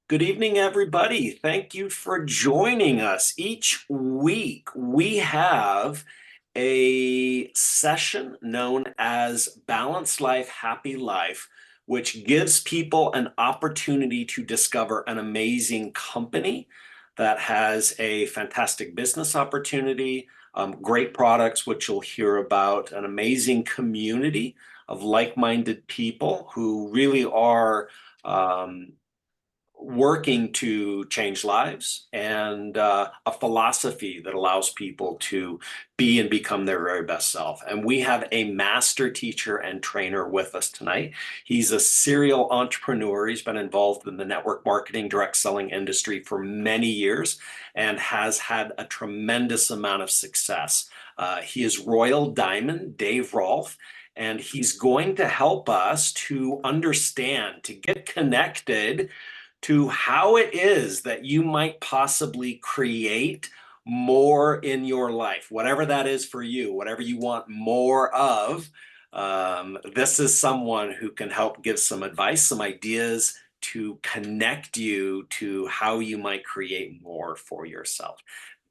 Good evening, everybody. Thank you for joining us. Each week, we have a session known as Balanced Life, Happy Life, which gives people an opportunity to discover an amazing company that has a fantastic business opportunity, great products, which you'll hear about, an amazing community of like-minded people who really are. Working to change lives and a philosophy that allows people to be and become their very best self. And we have a master teacher and trainer with us tonight. He's a serial entrepreneur. He's been involved in the network marketing, direct selling industry for many years and has had a tremendous amount of success. He is Royal Diamond, Dave Rolfe. And he's going to help us to understand, to get connected to how it is that you might possibly create more in your life, whatever that is for you, whatever you want more of. This is someone who can help give some advice, some ideas to connect you to how you might create more for yourself.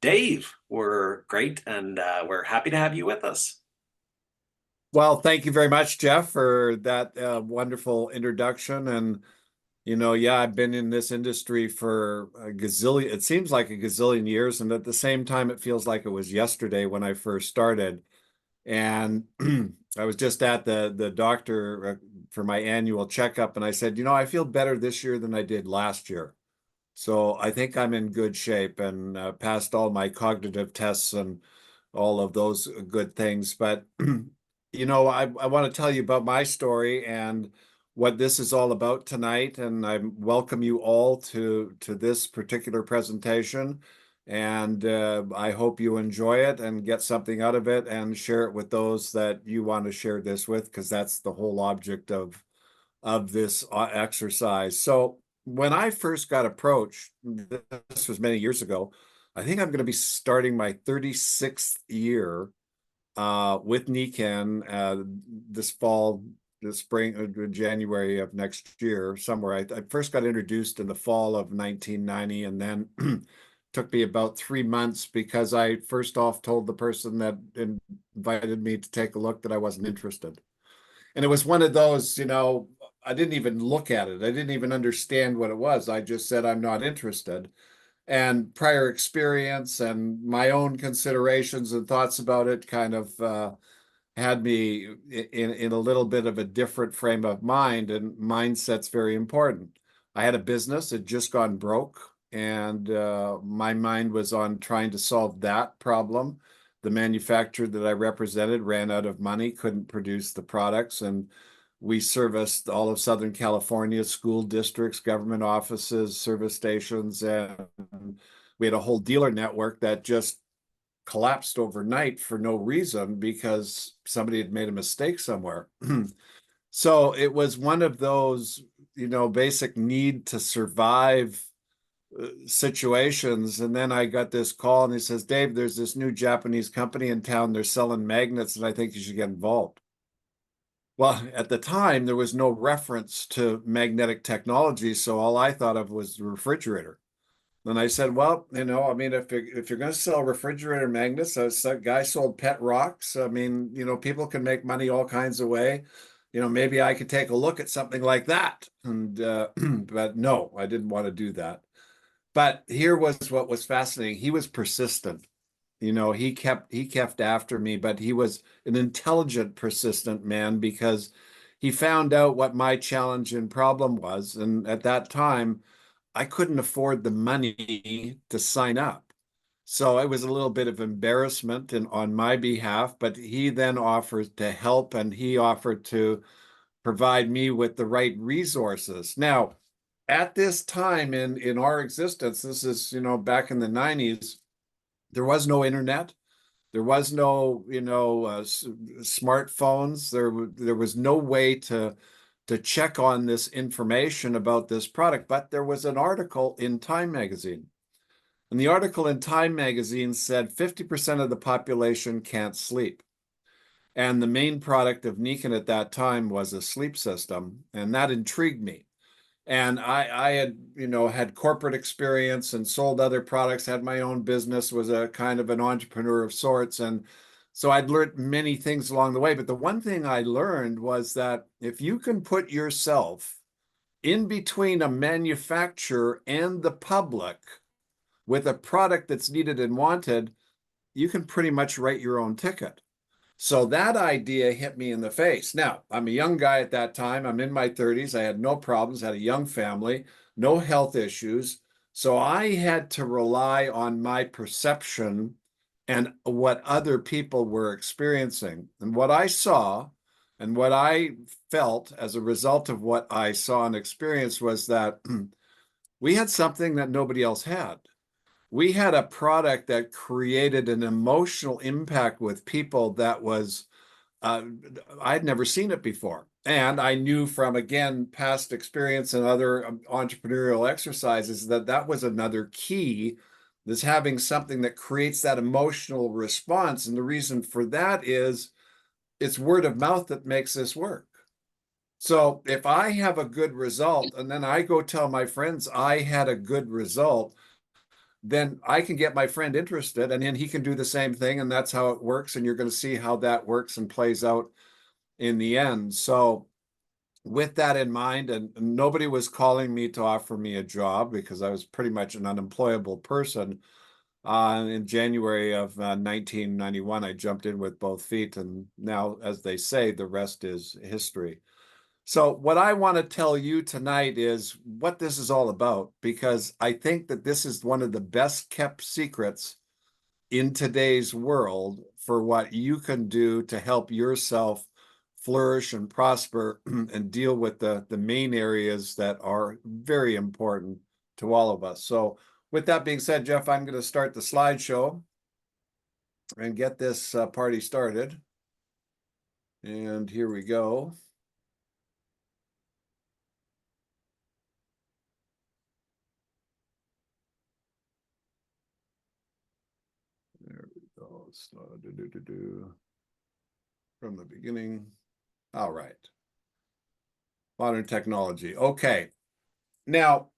Dave, we're great and we're happy to have you with us. Well, thank you very much, Jeff, for that wonderful introduction. And, yeah, I've been in this industry for a gazillion, it seems like a gazillion years. And at the same time, it feels like it was yesterday when I first started. And I was just at the doctor for my annual checkup. And I said, I feel better this year than I did last year. So I think I'm in good shape and passed all my cognitive tests and all of those good things. But I want to tell you about my story and what this is all about tonight. And I welcome you all to this particular presentation. And I hope you enjoy it and get something out of it and share it with those that you want to share this with, because that's the whole object of this exercise. So when I first got approached, this was many years ago. I think I'm going to be starting my 36th year with Nikken this fall, this spring, January of next year, somewhere. I first got introduced in the fall of 1990, and then took me about 3 months because I first off told the person that invited me to take a look that I wasn't interested. And it was one of those, I didn't even look at it. I didn't even understand what it was. I just said, I'm not interested. And prior experience and my own considerations and thoughts about it kind of had me in a little bit of a different frame of mind, and mindset's very important. I had a business, it just gone broke, and my mind was on trying to solve that problem. The manufacturer that I represented ran out of money, couldn't produce the products, and we serviced all of Southern California, school districts, government offices, service stations, and we had a whole dealer network that just collapsed overnight for no reason because somebody had made a mistake somewhere. So it was one of those, basic need to survive situations. And then I got this call and he says, Dave, there's this new Japanese company in town. They're selling magnets and I think you should get involved. Well, at the time, there was no reference to magnetic technology, so all I thought of was the refrigerator. And I said, well, I mean, if you're going to sell refrigerator magnets, a guy sold pet rocks. I mean, people can make money all kinds of way. Maybe I could take a look at something like that. And but no, I didn't want to do that. But here was what was fascinating. He was persistent. He kept after me, but he was an intelligent, persistent man because he found out what my challenge and problem was. And at that time, I couldn't afford the money to sign up. So it was a little bit of embarrassment on my behalf, but he then offered to help and he offered to provide me with the right resources. Now, at this time in our existence, this is, back in the 90s, there was no internet. There was no, smartphones. There was no way to check on this information about this product, but there was an article in Time magazine. And the article in Time magazine said 50% of the population can't sleep. And the main product of Nikken at that time was a sleep system, and that intrigued me. And I had, had corporate experience and sold other products, had my own business, was a kind of an entrepreneur of sorts. And so I'd learned many things along the way. But the one thing I learned was that if you can put yourself in between a manufacturer and the public with a product that's needed and wanted, you can pretty much write your own ticket. So that idea hit me in the face. Now, I'm a young guy at that time. I'm in my 30s. I had no problems, had a young family, no health issues. So I had to rely on my perception and what other people were experiencing. And what I saw and what I felt as a result of what I saw and experienced was that we had something that nobody else had. We had a product that created an emotional impact with people that was uh, I'd never seen it before. And I knew from, again, past experience and other entrepreneurial exercises that that was another key, is having something that creates that emotional response. And the reason for that is it's word of mouth that makes this work. So if I have a good result and then I go tell my friends I had a good result, then I can get my friend interested and then he can do the same thing. And that's how it works. And you're going to see how that works and plays out in the end. So with that in mind, and nobody was calling me to offer me a job because I was pretty much an unemployable person. In January of 1991, I jumped in with both feet, and now, as they say, the rest is history. So, what I want to tell you tonight is what this is all about, because I think that this is one of the best kept secrets in today's world for what you can do to help yourself flourish and prosper and deal with the main areas that are very important to all of us. So with that being said, Jeff, I'm going to start the slideshow and get this party started. And here we go. There we go. From the beginning. All right. Modern technology. Okay. Now,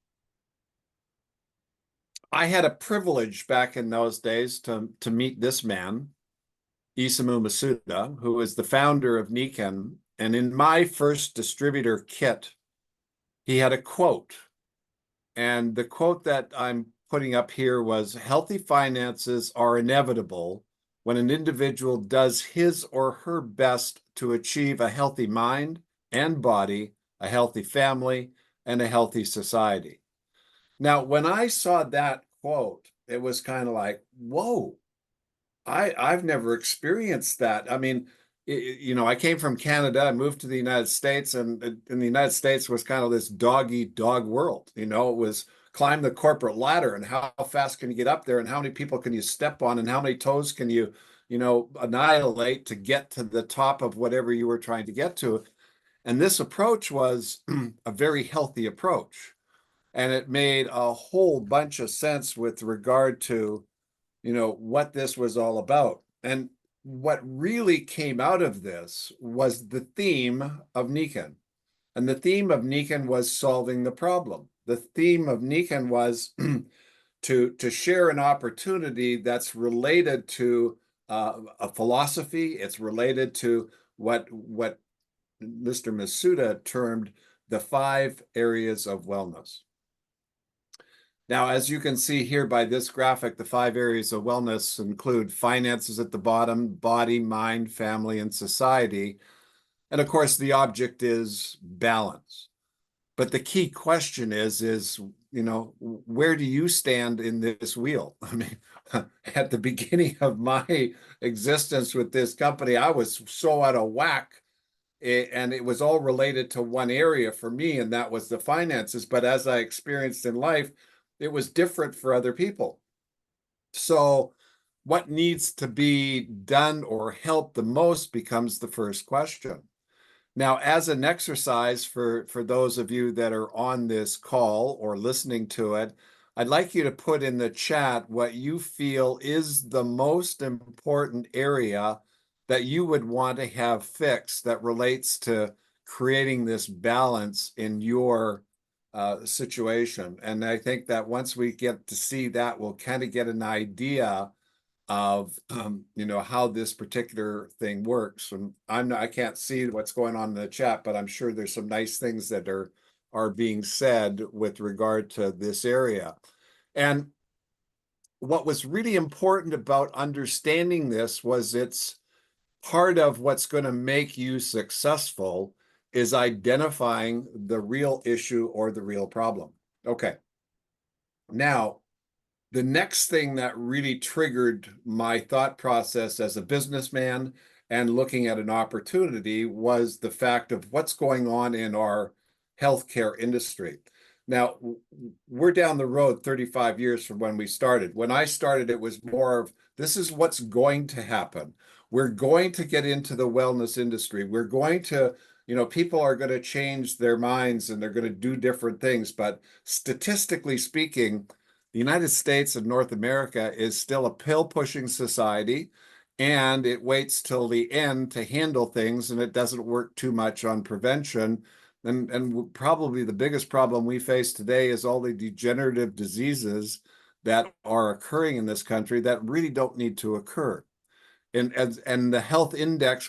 I had a privilege back in those days to meet this man, Isamu Masuda, who is the founder of Nikken. And in my first distributor kit, he had a quote. And the quote that I'm putting up here was, healthy finances are inevitable when an individual does his or her best to achieve a healthy mind and body, a healthy family, and a healthy society. Now, when I saw that quote, it was kind of like, whoa, I've never experienced that. I mean, I came from Canada, I moved to the United States, and in the United States was kind of this dog eat dog world. It was climb the corporate ladder and how fast can you get up there and how many people can you step on and how many toes can you, annihilate to get to the top of whatever you were trying to get to. And this approach was a very healthy approach. And it made a whole bunch of sense with regard to what this was all about. And what really came out of this was the theme of Nikken. And the theme of Nikken was solving the problem. The theme of Nikken was to share an opportunity that's related to a philosophy. It's related to what Mr. Masuda termed the 5 areas of wellness. Now, as you can see here by this graphic, the 5 areas of wellness include finances at the bottom, body, mind, family, and society. And of course, the object is balance. But the key question is, where do you stand in this wheel? I mean, at the beginning of my existence with this company, I was so out of whack and it was all related to one area for me, and that was the finances. But as I experienced in life, it was different for other people. So, what needs to be done or helped the most becomes the first question. Now, as an exercise for those of you that are on this call or listening to it, I'd like you to put in the chat what you feel is the most important area that you would want to have fixed that relates to creating this balance in your situation. And I think that once we get to see that, we'll kind of get an idea of how this particular thing works. And I can't see what's going on in the chat, but I'm sure there's some nice things that are being said with regard to this area. And what was really important about understanding this was it's part of what's going to make you successful is identifying the real issue or the real problem. Okay. Now, the next thing that really triggered my thought process as a businessman and looking at an opportunity was the fact of what's going on in our healthcare industry. Now, we're down the road 35 years from when we started. When I started, it was more of this is what's going to happen. We're going to get into the wellness industry. We're going to, people are going to change their minds and they're going to do different things. But statistically speaking, the United States and North America is still a pill-pushing society, and it waits till the end to handle things, and it doesn't work too much on prevention. And probably the biggest problem we face today is all the degenerative diseases that are occurring in this country that really don't need to occur. And the health index,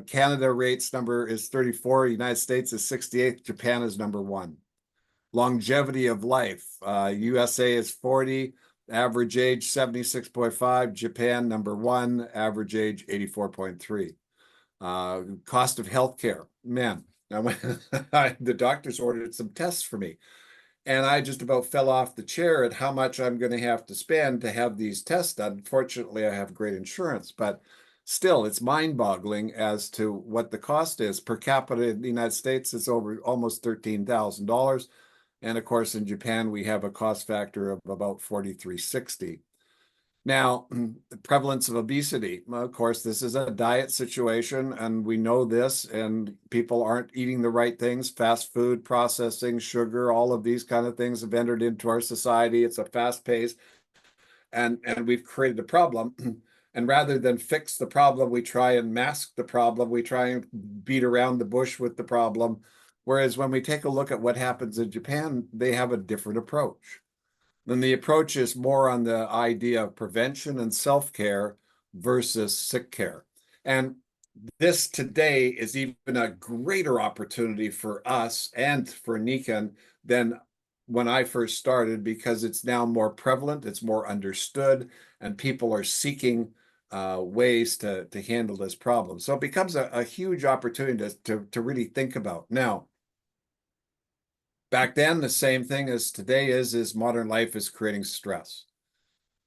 Canada rates number is 34, United States is 68th, Japan is number 1. Longevity of life, USA is 40, average age 76.5, Japan number 1, average age 84.3. Cost of healthcare, man, the doctors ordered some tests for me, and I just about fell off the chair at how much I'm going to have to spend to have these tests done. Fortunately, I have great insurance, but still, it's mind-boggling as to what the cost is. Per capita in the United States, it's over almost $13,000. And of course, in Japan, we have a cost factor of about 4360. Now, the prevalence of obesity. Of course, this is a diet situation, and we know this, and people aren't eating the right things. Fast food, processing, sugar, all of these kind of things have entered into our society. It's a fast pace, and we've created a problem. And rather than fix the problem, we try and mask the problem. We try and beat around the bush with the problem. Whereas when we take a look at what happens in Japan, they have a different approach. And the approach is more on the idea of prevention and self-care versus sick care. And this today is even a greater opportunity for us and for Nikken than when I first started, because it's now more prevalent, it's more understood, and people are seeking ways to handle this problem. So it becomes a huge opportunity to really think about. Now, back then, the same thing as today is modern life is creating stress.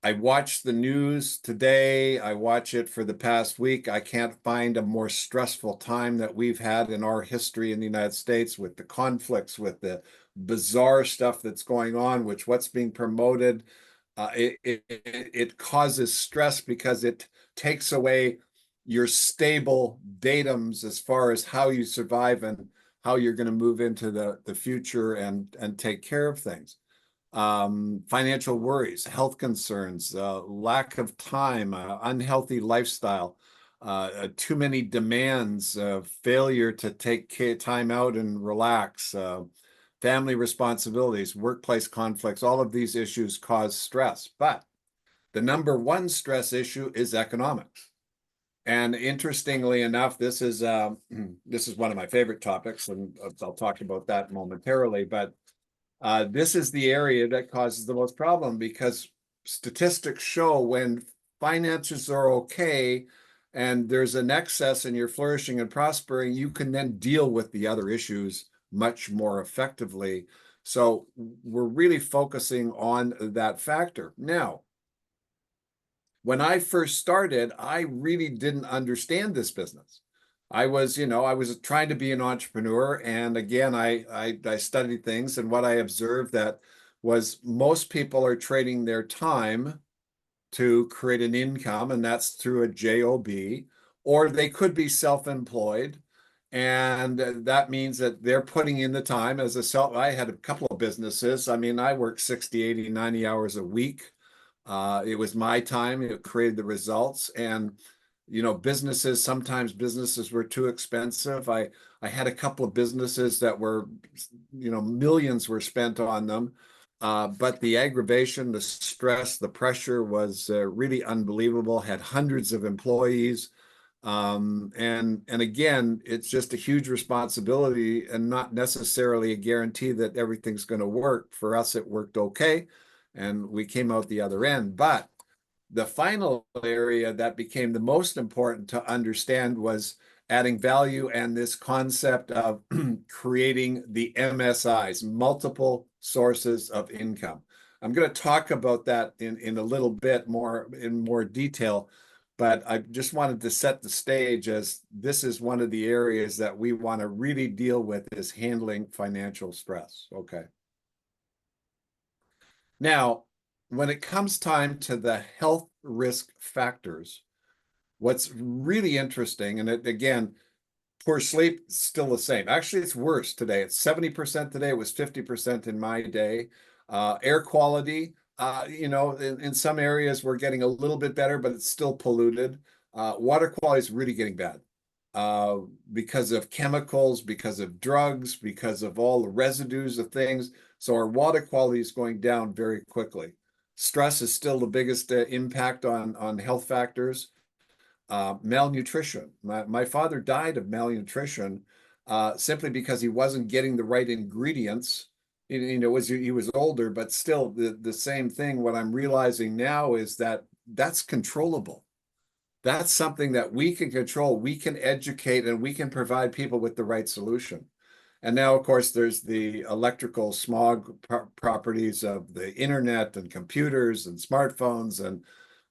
I watch the news today. I watch it for the past week. I can't find a more stressful time that we've had in our history in the United States, with the conflicts, with the bizarre stuff that's going on, which what's being promoted. It causes stress because it takes away your stable datums as far as how you survive and how you're going to move into the future and take care of things. Financial worries, health concerns, lack of time, unhealthy lifestyle, too many demands, failure to take time out and relax, family responsibilities, workplace conflicts. All of these issues cause stress. But the number one stress issue is economics. And interestingly enough, this is one of my favorite topics, and I'll talk about that momentarily. But this is the area that causes the most problem, because statistics show when finances are okay and there's an excess and you're flourishing and prospering, you can then deal with the other issues much more effectively. So we're really focusing on that factor. Now, when I first started, I really didn't understand this business. I was trying to be an entrepreneur. And again, I studied things, and what I observed that was most people are trading their time to create an income, and that's through a job, or they could be self-employed. And that means that they're putting in the time as I had a couple of businesses. I mean, I worked 60, 80, 90 hours a week. It was my time. It created the results. And businesses, sometimes businesses were too expensive. I had a couple of businesses that were, millions were spent on them. But the aggravation, the stress, the pressure was really unbelievable. Had hundreds of employees. And again, it's just a huge responsibility and not necessarily a guarantee that everything's going to work. For us, it worked okay, and we came out the other end. But the final area that became the most important to understand was adding value and this concept of creating the MSIs, multiple sources of income. I'm going to talk about that in a little bit more in more detail, but I just wanted to set the stage as this is one of the areas that we want to really deal with is handling financial stress. Okay. Now, when it comes time to the health risk factors, what's really interesting, and again, poor sleep still the same. Actually, it's worse today. It's 70% today. It was 50% in my day. Air quality, in some areas we're getting a little bit better, but it's still polluted. Water quality is really getting bad uh, because of chemicals, because of drugs, because of all the residues of things. So our water quality is going down very quickly. Stress is still the biggest impact on health factors. Malnutrition. My father died of malnutrition simply because he wasn't getting the right ingredients. He was older, but still the same thing. What I'm realizing now is that that's controllable. That's something that we can control. We can educate and we can provide people with the right solution. And now, of course, there's the electrical smog properties of the internet and computers and smartphones and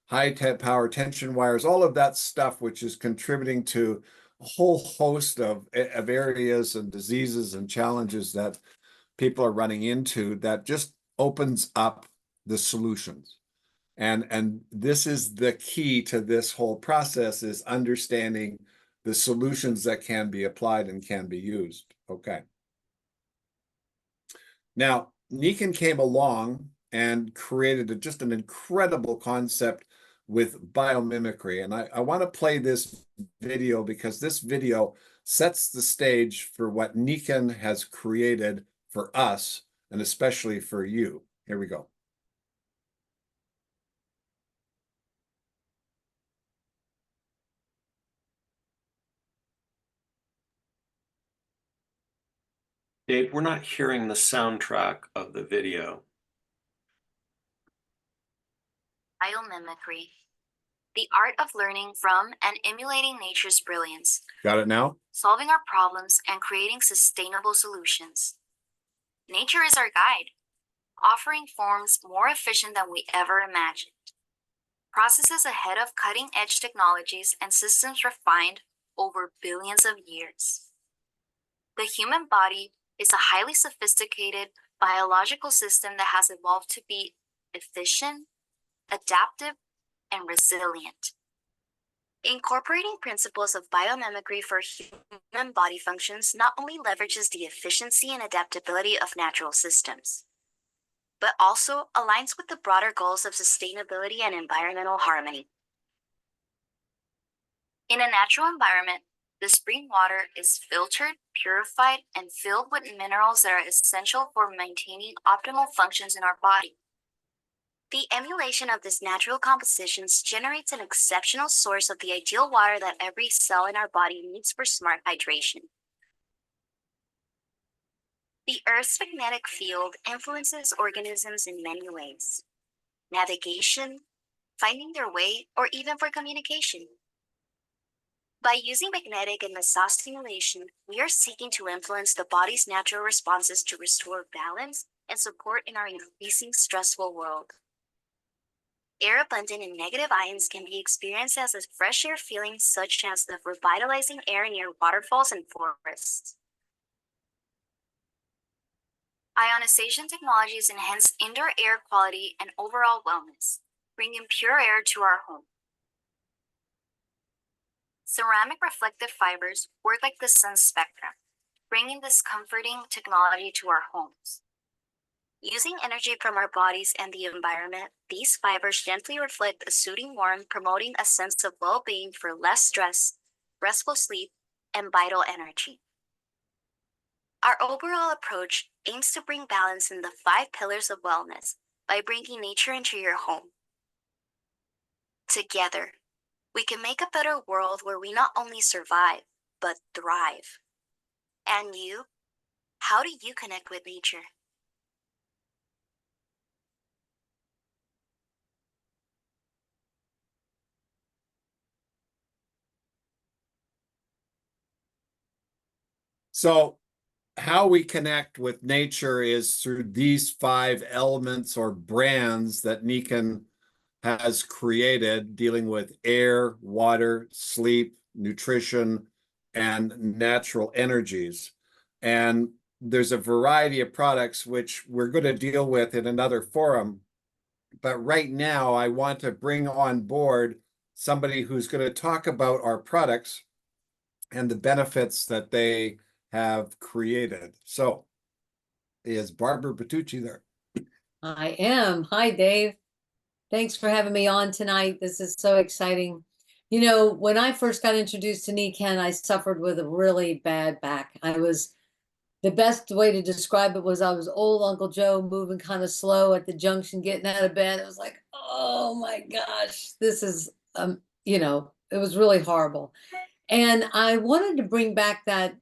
high power tension wires, all of that stuff, which is contributing to a whole host of areas and diseases and challenges that people are running into that just opens up the solutions. And this is the key to this whole process is understanding the solutions that can be applied and can be used. Okay. Now, Nikken came along and created just an incredible concept with biomimicry. And I want to play this video because this video sets the stage for what Nikken has created for us and especially for you. Here we go. Dave, we're not hearing the soundtrack of the video. Biomimicry, the art of learning from and emulating nature's brilliance, Got it now? solving our problems and creating sustainable solutions. Nature is our guide, offering forms more efficient than we ever imagined. Processes ahead of cutting edge technologies and systems refined over billions of years. The human body is a highly sophisticated biological system that has evolved to be efficient, adaptive, and resilient. Incorporating principles of biomimicry for human body functions not only leverages the efficiency and adaptability of natural systems, but also aligns with the broader goals of sustainability and environmental harmony. In a natural environment, the spring water is filtered, purified, and filled with minerals that are essential for maintaining optimal functions in our body. The emulation of these natural compositions generates an exceptional source of the ideal water that every cell in our body needs for smart hydration. The Earth's magnetic field influences organisms in many ways: navigation, finding their way, or even for communication. By using magnetic and massage stimulation, we are seeking to influence the body's natural responses to restore balance and support in our increasing stressful world. Air abundant in negative ions can be experienced as a fresh air feeling, such as the revitalizing air near waterfalls and forests. Ionization technologies enhance indoor air quality and overall wellness, bringing pure air to our home. Ceramic reflective fibers work like the sun spectrum, bringing this comforting technology to our homes. Using energy from our bodies and the environment, these fibers gently reflect a soothing warmth, promoting a sense of well being for less stress, restful sleep, and vital energy. Our overall approach aims to bring balance in the 5 pillars of wellness by bringing nature into your home. Together, we can make a better world where we not only survive, but thrive. And you, how do you connect with nature? So how we connect with nature is through these 5 elements or brands that Nikken has created, dealing with air, water, sleep, nutrition, and natural energies. And there's a variety of products which we're going to deal with in another forum. But right now, I want to bring on board somebody who's going to talk about our products and the benefits that they have created. So, is Barbara Bertucci there? I am. Hi, Dave. Thanks for having me on tonight. This is so exciting. You know, when I first got introduced to Nikken, I suffered with a really bad back. The best way to describe it was I was old Uncle Joe moving kind of slow at the junction, getting out of bed. It was like, oh my gosh, this is, it was really horrible. And I wanted to bring back that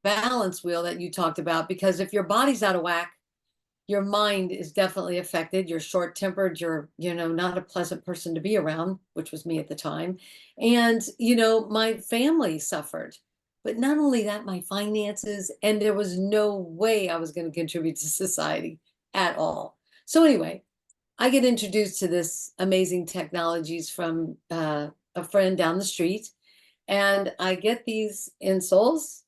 balance wheel that you talked about, because if your body's out of whack, your mind is definitely affected. You're short-tempered, you're, not a pleasant person to be around, which was me at the time. And, my family suffered. But not only that, my finances, and there was no way I was going to contribute to society at all. So anyway, I get introduced to this amazing technologies from a friend down the street, and I get these insoles.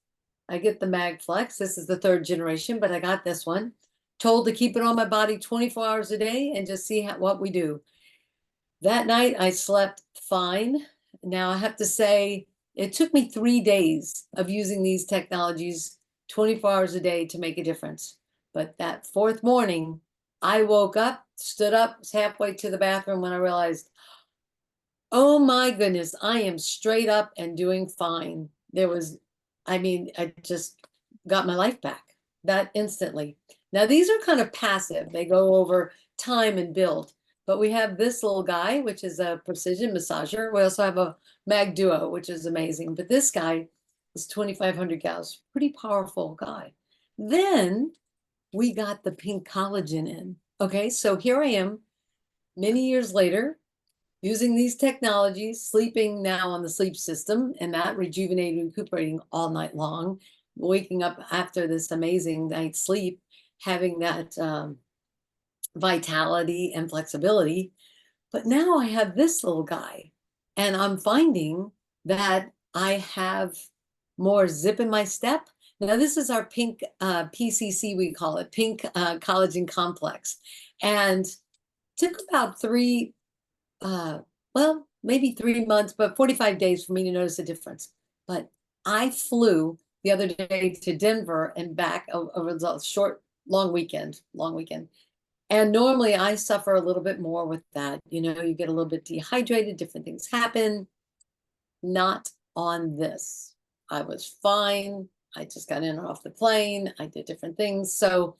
I get the MagFlex. This is the 3rd generation, but I got this one. Told to keep it on my body 24 hours a day and just see what we do. That night I slept fine. Now I have to say, it took me 3 days of using these technologies 24 hours a day to make a difference. But that 4th morning, I woke up, stood up, was halfway to the bathroom when I realized, oh my goodness, I am straight up and doing fine. I just got my life back that instantly. Now, these are kind of passive. They go over time and build. But we have this little guy, which is a precision massager. We also have a Mag Duo, which is amazing. But this guy is 2,500 calories. Pretty powerful guy. Then we got the pink collagen in. Okay, so here I am, many years later, using these technologies, sleeping now on the sleep system, and not rejuvenating, recuperating all night long, waking up after this amazing night's sleep, having that vitality and flexibility. But now I have this little guy, and I'm finding that I have more zip in my step. Now, this is our pink PCC, we call it, pink collagen complex. And took about maybe 3 months, but 45 days for me to notice a difference. But I flew the other day to Denver and back over the long weekend. And normally I suffer a little bit more with that. You get a little bit dehydrated, different things happen. Not on this. I was fine. I just got in and off the plane. I did different things. So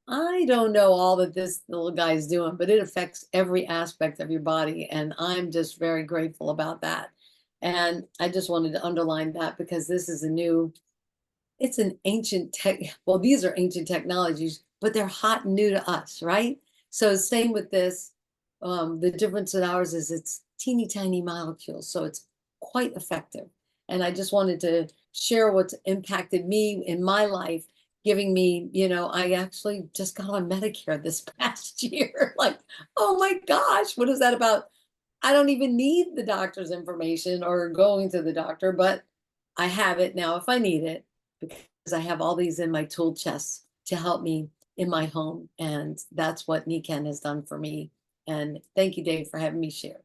I don't know all that this little guy is doing, but it affects every aspect of your body. And I'm just very grateful about that. And I just wanted to underline that, because this is it's an ancient well, these are ancient technologies, but they're hot and new to us, right? So same with this. The difference in ours is it's teeny tiny molecules, so it's quite effective. And I just wanted to share what's impacted me in my life, giving me, I actually just got on Medicare this past year. Like, oh my gosh, what is that about? I don't even need the doctor's information or going to the doctor, but I have it now if I need it, because I have all these in my tool chest to help me in my home. And that's what Nikken has done for me. And thank you, Dave, for having me share.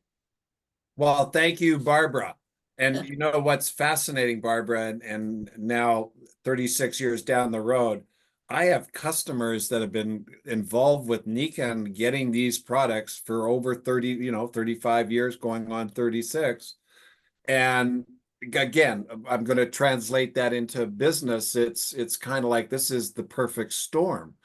Well, thank you, Barbara. And what's fascinating, Barbara, and now 36 years down the road, I have customers that have been involved with Nikken getting these products for over 30, 35 years, going on 36. And again, I'm going to translate that into business. It's kind of like this is the perfect storm.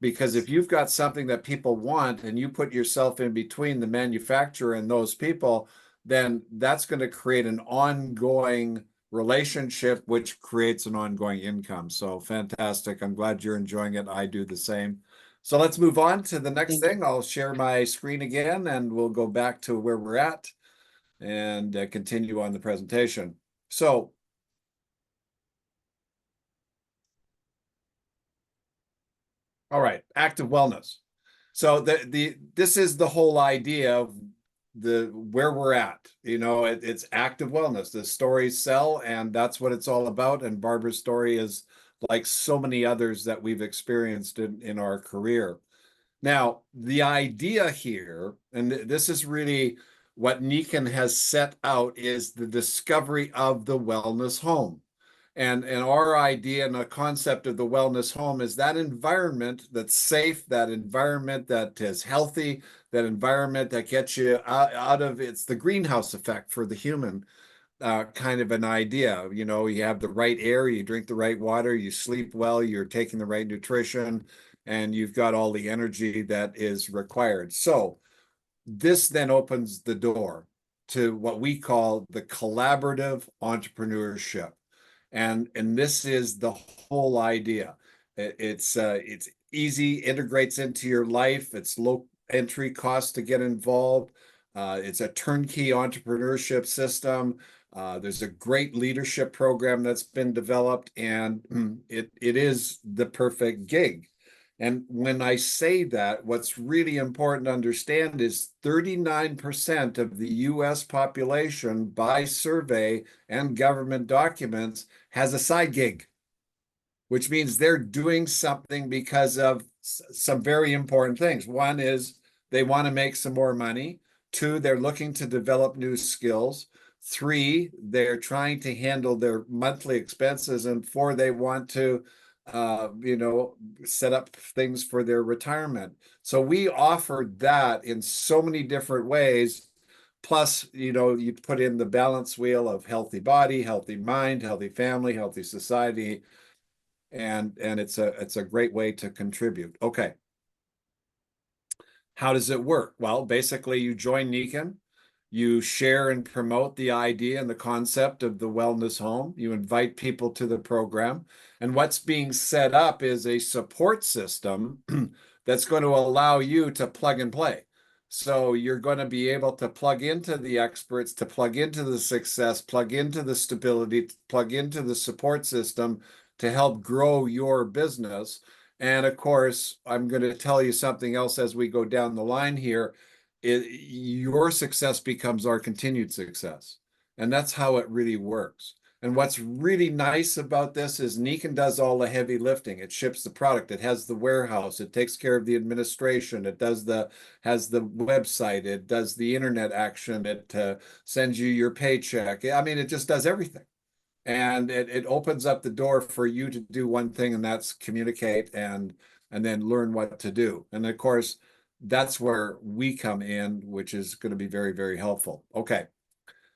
Because if you've got something that people want and you put yourself in between the manufacturer and those people, then that's going to create an ongoing relationship, which creates an ongoing income. So fantastic. I'm glad you're enjoying it. I do the same. So let's move on to the next Thank you. thing. I'll share my screen again and we'll go back to where we're at and continue on the presentation. So all right, active wellness. So this is the whole idea of the where we're at. It's active wellness. The stories sell, and that's what it's all about. And Barbara's story is like so many others that we've experienced in our career. Now, the idea here, and this is really what Nikken has set out, is the discovery of the wellness home. And our idea and the concept of the wellness home is that environment that's safe, that environment that is healthy, that environment that gets you out of it's the greenhouse effect for the human kind of an idea. You have the right air, you drink the right water, you sleep well, you're taking the right nutrition, and you've got all the energy that is required. So this then opens the door to what we call the collaborative entrepreneurship. And this is the whole idea. It's easy, integrates into your life. It's low entry cost to get involved. It's a turnkey entrepreneurship system. There's a great leadership program that's been developed, and it is the perfect gig. And when I say that, what's really important to understand is 39% of the US population by survey and government documents has a side gig, which means they're doing something because of some very important things. One is they want to make some more money. Two, they're looking to develop new skills. Three, they're trying to handle their monthly expenses. And four, they want to set up things for their retirement. So we offered that in so many different ways. Plus, you put in the balance wheel of healthy body, healthy mind, healthy family, healthy society, and it's a great way to contribute. Okay. How does it work? Well, basically you join Nikken, you share and promote the idea and the concept of the wellness home. You invite people to the program. And what's being set up is a support system that's going to allow you to plug and play. So you're going to be able to plug into the experts, to plug into the success, plug into the stability, plug into the support system to help grow your business. And of course, I'm going to tell you something else as we go down the line here. Your success becomes our continued success. And that's how it really works. And what's really nice about this is Nikken does all the heavy lifting. It ships the product. It has the warehouse. It takes care of the administration. It has the website. It does the internet action. It sends you your paycheck. I mean, it just does everything. And it opens up the door for you to do one thing, and that's communicate and then learn what to do. And of course, that's where we come in, which is going to be very, very helpful. Okay.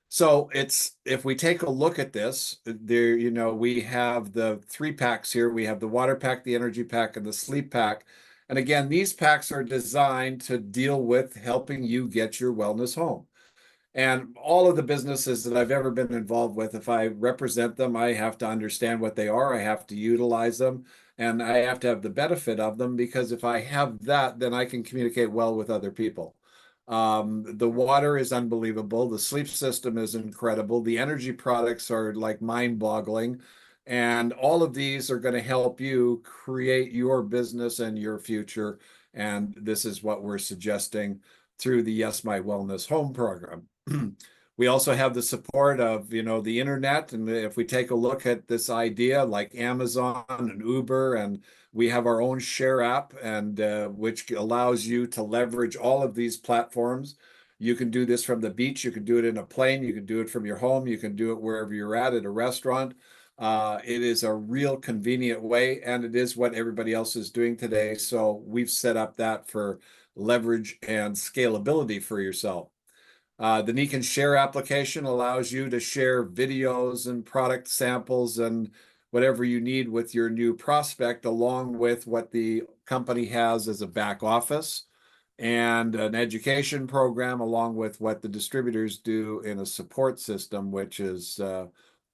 So if we take a look at this, there, we have the 3 packs here. We have the water pack, the energy pack, and the sleep pack. And again, these packs are designed to deal with helping you get your wellness home. And all of the businesses that I've ever been involved with, if I represent them, I have to understand what they are. I have to utilize them, and I have to have the benefit of them, because if I have that, then I can communicate well with other people. The water is unbelievable. The sleep system is incredible. The energy products are like mind-boggling. And all of these are going to help you create your business and your future. And this is what we're suggesting through the Yes My Wellness Home program. We also have the support of, the internet. And if we take a look at this idea, like Amazon and Uber, and we have our own share app, and which allows you to leverage all of these platforms. You can do this from the beach. You can do it in a plane. You can do it from your home. You can do it wherever you're at a restaurant. It is a real convenient way, and it is what everybody else is doing today. So we've set up that for leverage and scalability for yourself. The Nikken Share application allows you to share videos and product samples and whatever you need with your new prospect, along with what the company has as a back office and an education program, along with what the distributors do in a support system, which is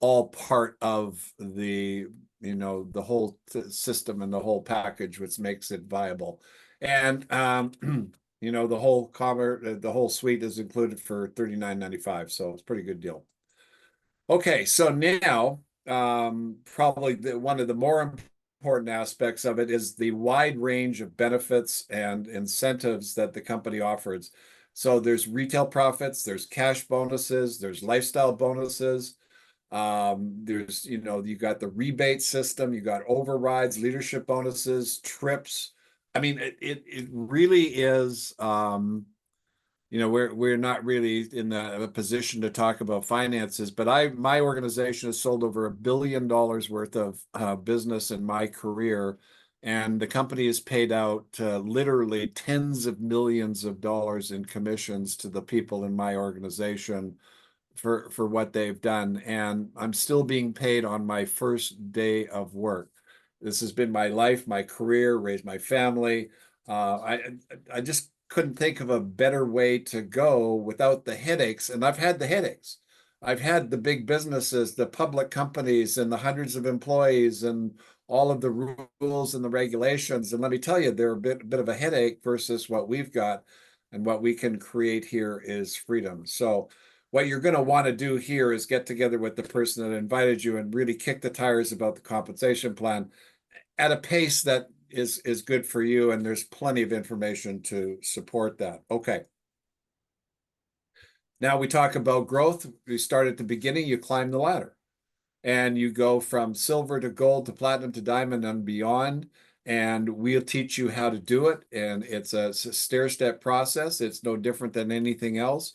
all part of the the whole system and the whole package, which makes it viable. And the whole suite is included for $39.95, so it's a pretty good deal. Okay, so now probably one of the more important aspects of it is the wide range of benefits and incentives that the company offers. So there's retail profits, there's cash bonuses, there's lifestyle bonuses. There's, you got the rebate system, you got overrides, leadership bonuses, trips. I mean, it really is, we're not really in a position to talk about finances, but my organization has sold over $1 billion worth of business in my career, and the company has paid out literally tens of millions of dollars in commissions to the people in my organization for what they've done, and I'm still being paid on my first day of work. This has been my life, my career, raised my family. I just couldn't think of a better way to go without the headaches, and I've had the headaches. I've had the big businesses, the public companies, and the hundreds of employees, and all of the rules and the regulations. And let me tell you, they're a bit of a headache versus what we've got, and what we can create here is freedom. So what you're going to want to do here is get together with the person that invited you and really kick the tires about the compensation plan at a pace that is good for you, and there's plenty of information to support that. Okay. Now we talk about growth. We start at the beginning, you climb the ladder, and you go from silver to gold to platinum to diamond and beyond, and we'll teach you how to do it. And it's a stair-step process. It's no different than anything else,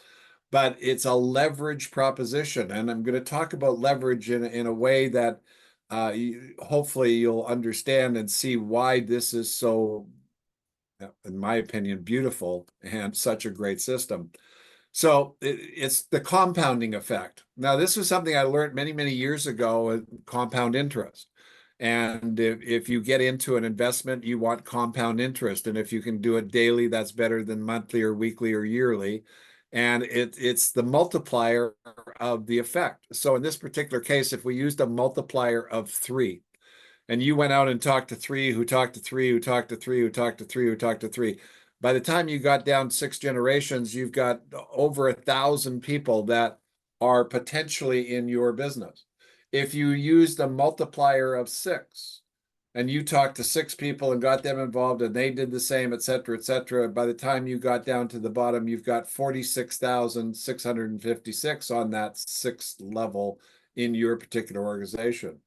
but it's a leverage proposition. And I'm going to talk about leverage in a way that hopefully you'll understand and see why this is so, in my opinion, beautiful and such a great system. So it's the compounding effect. Now, this was something I learned many, many years ago, compound interest. And if you get into an investment, you want compound interest. And if you can do it daily, that's better than monthly or weekly or yearly. And it's the multiplier of the effect. So in this particular case, if we used a multiplier of 3, and you went out and talked to 3, who talked to 3, who talked to 3, who talked to 3, who talked to 3, by the time you got down 6 generations, you've got over 1,000 people that are potentially in your business. If you used a multiplier of 6, and you talked to 6 people and got them involved, and they did the same, et cetera, by the time you got down to the bottom, you've got 46,656 on that 6th level in your particular organization.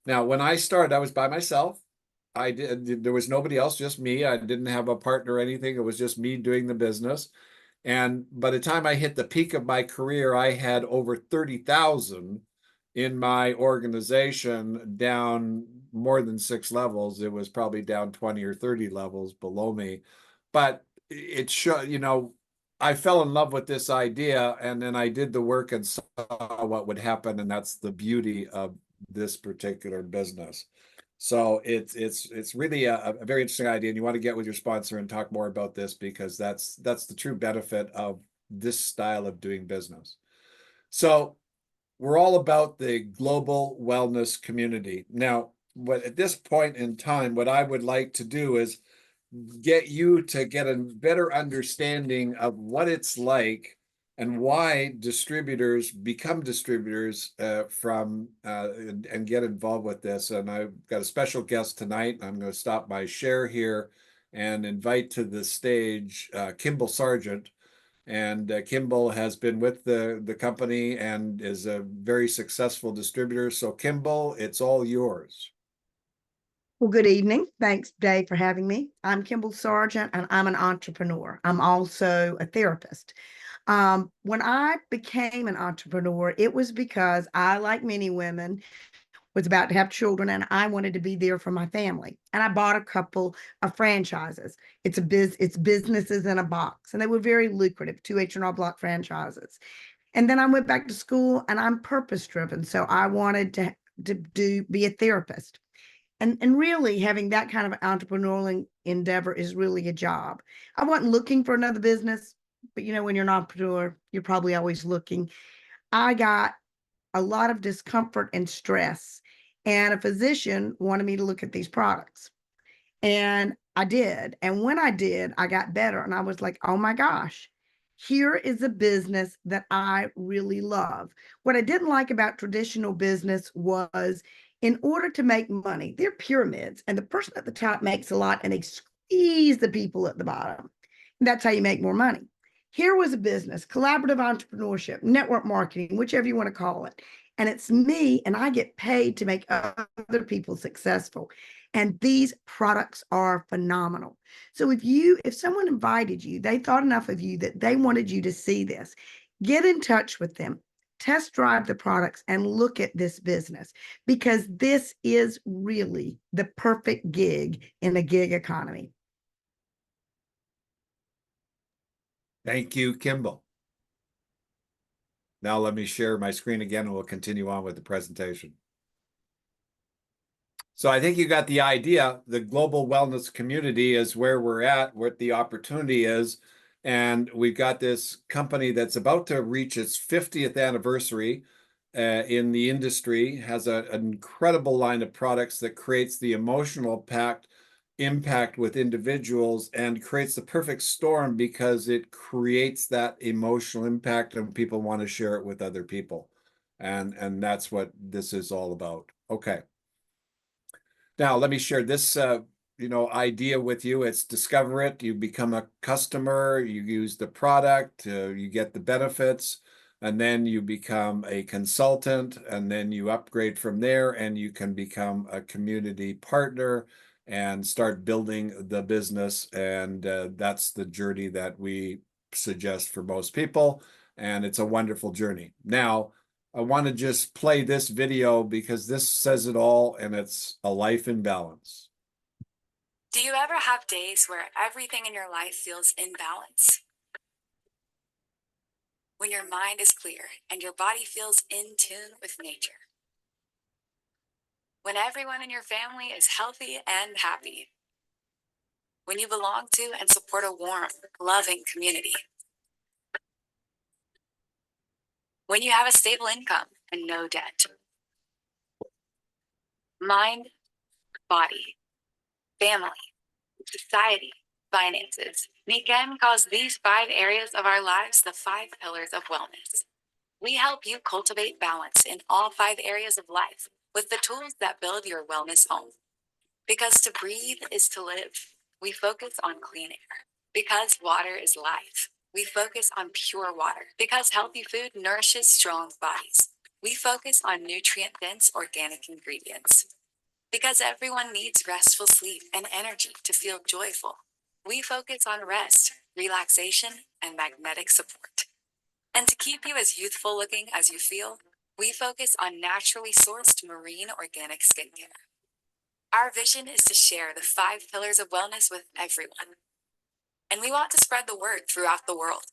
Now, when I started, I was by myself. There was nobody else, just me. I didn't have a partner or anything. It was just me doing the business. And by the time I hit the peak of my career, I had over 30,000 in my organization, down more than 6 levels. It was probably down 20 or 30 levels below me. But it showed, I fell in love with this idea, and then I did the work and saw what would happen. And that's the beauty of this particular business. So it's really a very interesting idea, and you want to get with your sponsor and talk more about this, because that's the true benefit of this style of doing business. So we're all about the global wellness community. Now, at this point in time, what I would like to do is get you to get a better understanding of what it's like and why distributors become distributors and get involved with this. And I've got a special guest tonight. I'm going to stop my share here and invite to the stage Kimball Sargent. And Kimball has been with the company and is a very successful distributor. So Kimball, it's all yours. Well, good evening. Thanks, Dave, for having me. I'm Kimball Sargent, and I'm an entrepreneur. I'm also a therapist. When I became an entrepreneur, it was because I, like many women, was about to have children, and I wanted to be there for my family. And I bought a couple of franchises. It's businesses in a box, and they were very lucrative, two H&R Block franchises. And then I went back to school, and I'm purpose driven, so I wanted to be a therapist. And really having that kind of entrepreneurial endeavor is really a job. I wasn't looking for another business, but when you're an entrepreneur, you're probably always looking. I got a lot of discomfort and stress, and a physician wanted me to look at these products. And I did. And when I did, I got better. And I was like, oh my gosh, here is a business that I really love. What I didn't like about traditional business was, in order to make money, they're pyramids, and the person at the top makes a lot and they squeeze the people at the bottom. And that's how you make more money. Here was a business, collaborative entrepreneurship, network marketing, whichever you want to call it. And it's me, and I get paid to make other people successful. And these products are phenomenal. So if someone invited you, they thought enough of you that they wanted you to see this, get in touch with them, test drive the products, and look at this business, because this is really the perfect gig in a gig economy. Thank you, Kimball. Now let me share my screen again and we'll continue on with the presentation. So I think you got the idea. The global wellness community is where we're at, what the opportunity is. And we've got this company that's about to reach its 50th anniversary in the industry, has an incredible line of products that creates the emotional impact with individuals and creates the perfect storm, because it creates that emotional impact and people want to share it with other people. And that's what this is all about. Okay. Now, let me share this idea with you. It's discover it. You become a customer, you use the product, you get the benefits, and then you become a consultant, and then you upgrade from there, and you can become a community partner and start building the business. And that's the journey that we suggest for most people. And it's a wonderful journey. Now, I want to just play this video because this says it all, and it's a life in balance. Do you ever have days where everything in your life feels in balance? When your mind is clear and your body feels in tune with nature? When everyone in your family is healthy and happy? When you belong to and support a warm, loving community? When you have a stable income and no debt? Mind, body, family, society, finances. Nikken calls these 5 areas of our lives the 5 pillars of wellness. We help you cultivate balance in all 5 areas of life with the tools that build your wellness home. Because to breathe is to live, we focus on clean air. Because water is life, we focus on pure water. Because healthy food nourishes strong bodies, we focus on nutrient-dense organic ingredients. Because everyone needs restful sleep and energy to feel joyful, we focus on rest, relaxation, and magnetic support. And to keep you as youthful looking as you feel, we focus on naturally sourced marine organic skincare. Our vision is to share the 5 pillars of wellness with everyone. And we want to spread the word throughout the world.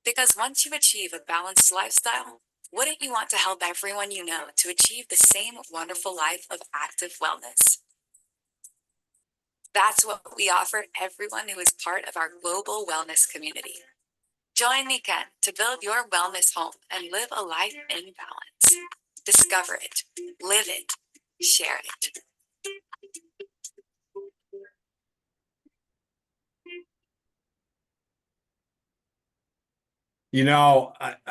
Because once you achieve a balanced lifestyle, wouldn't you want to help everyone you know to achieve the same wonderful life of active wellness? That's what we offer everyone who is part of our global wellness community. Join Nikken to build your wellness home and live a life in balance. Discover it, live it, share it.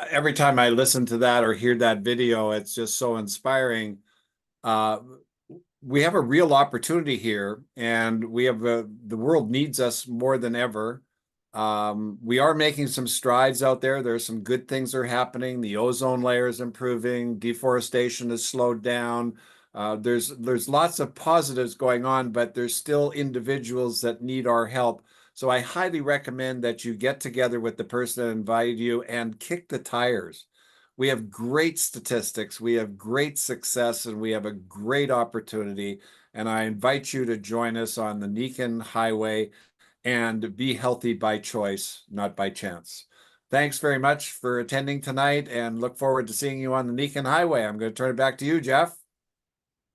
Every time I listen to that or hear that video, it's just so inspiring. We have a real opportunity here, and we have the world needs us more than ever. We are making some strides out there. There's some good things are happening. The ozone layer is improving. Deforestation has slowed down. There's lots of positives going on, but there's still individuals that need our help. So I highly recommend that you get together with the person that invited you and kick the tires. we have great statistics, we have great success, and we have a great opportunity. And I invite you to join us on the Nikken Highway and be healthy by choice, not by chance. Thanks very much for attending tonight and look forward to seeing you on the Nikken Highway. I'm going to turn it back to you, Jeff.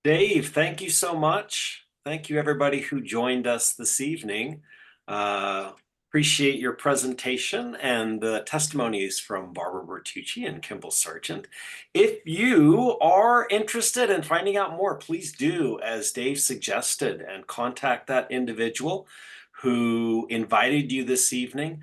Dave, thank you so much. Thank you, everybody who joined us this evening. Appreciate your presentation and the testimonies from Barbara Bertucci and Kimball Sargent. If you are interested in finding out more, please do, as Dave suggested, and contact that individual who invited you this evening.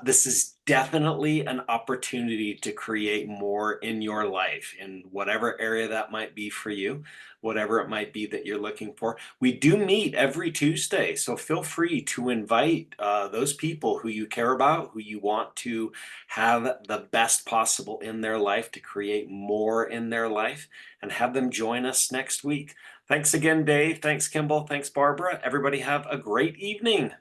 This is definitely an opportunity to create more in your life, in whatever area that might be for you, whatever it might be that you're looking for. We do meet every Tuesday, so feel free to invite those people who you care about, who you want to have the best possible in their life, to create more in their life, and have them join us next week. Thanks again, Dave. Thanks, Kimball. Thanks, Barbara. Everybody have a great evening.